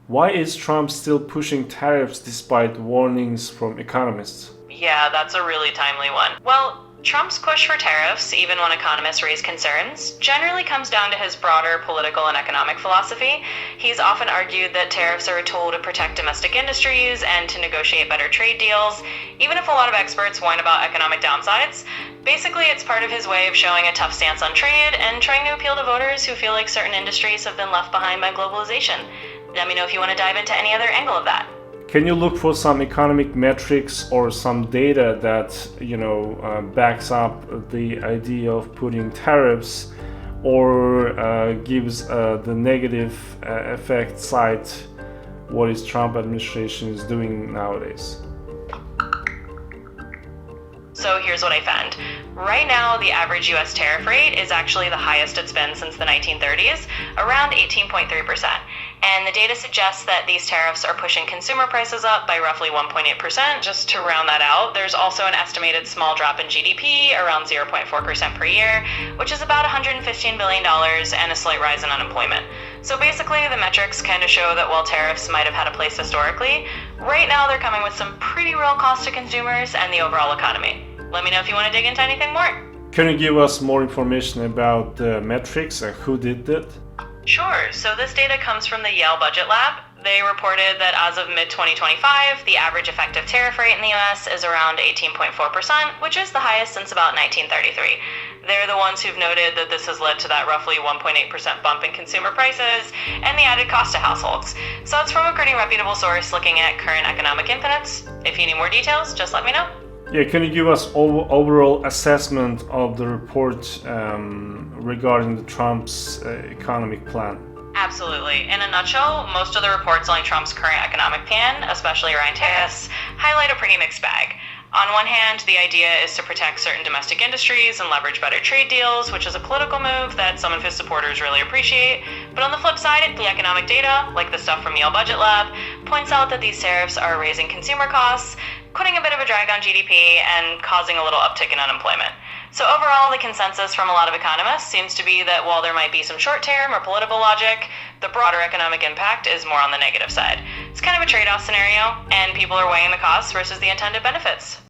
Why is Trump still pushing tariffs despite warnings from economists? Yeah, that's a really timely one. Well, Trump's push for tariffs, even when economists raise concerns, generally comes down to his broader political and economic philosophy. He's often argued that tariffs are a tool to protect domestic industries and to negotiate better trade deals, even if a lot of experts whine about economic downsides. Basically, it's part of his way of showing a tough stance on trade and trying to appeal to voters who feel like certain industries have been left behind by globalization. Let me know if you want to dive into any other angle of that. Can you look for some economic metrics or some data that backs up the idea of putting tariffs, or gives the negative effect side what is Trump administration is doing nowadays? So here's what I found. Right now, the average US tariff rate is actually the highest it's been since the 1930s, around 18.3%. And the data suggests that these tariffs are pushing consumer prices up by roughly 1.8%. Just to round that out, there's also an estimated small drop in GDP, around 0.4% per year, which is about $115 billion, and a slight rise in unemployment. So basically, the metrics kind of show that while tariffs might have had a place historically, right now they're coming with some pretty real cost to consumers and the overall economy. Let me know if you want to dig into anything more. Can you give us more information about the metrics and who did that? Sure. So this data comes from the Yale Budget Lab. They reported that as of mid-2025, the average effective tariff rate in the US is around 18.4%, which is the highest since about 1933. They're the ones who've noted that this has led to that roughly 1.8% bump in consumer prices and the added cost to households. So it's from a pretty reputable source looking at current economic inputs. If you need more details, just let me know. Yeah, can you give us overall assessment of the report regarding the Trump's economic plan? Absolutely. In a nutshell, most of the reports on Trump's current economic plan, especially around tariffs, highlight a pretty mixed bag. On one hand, the idea is to protect certain domestic industries and leverage better trade deals, which is a political move that some of his supporters really appreciate. But on the flip side, the economic data, like the stuff from Yale Budget Lab, points out that these tariffs are raising consumer costs, putting a bit of a drag on GDP, and causing a little uptick in unemployment. So overall, the consensus from a lot of economists seems to be that while there might be some short-term or political logic, the broader economic impact is more on the negative side. It's kind of a trade-off scenario, and people are weighing the costs versus the intended benefits.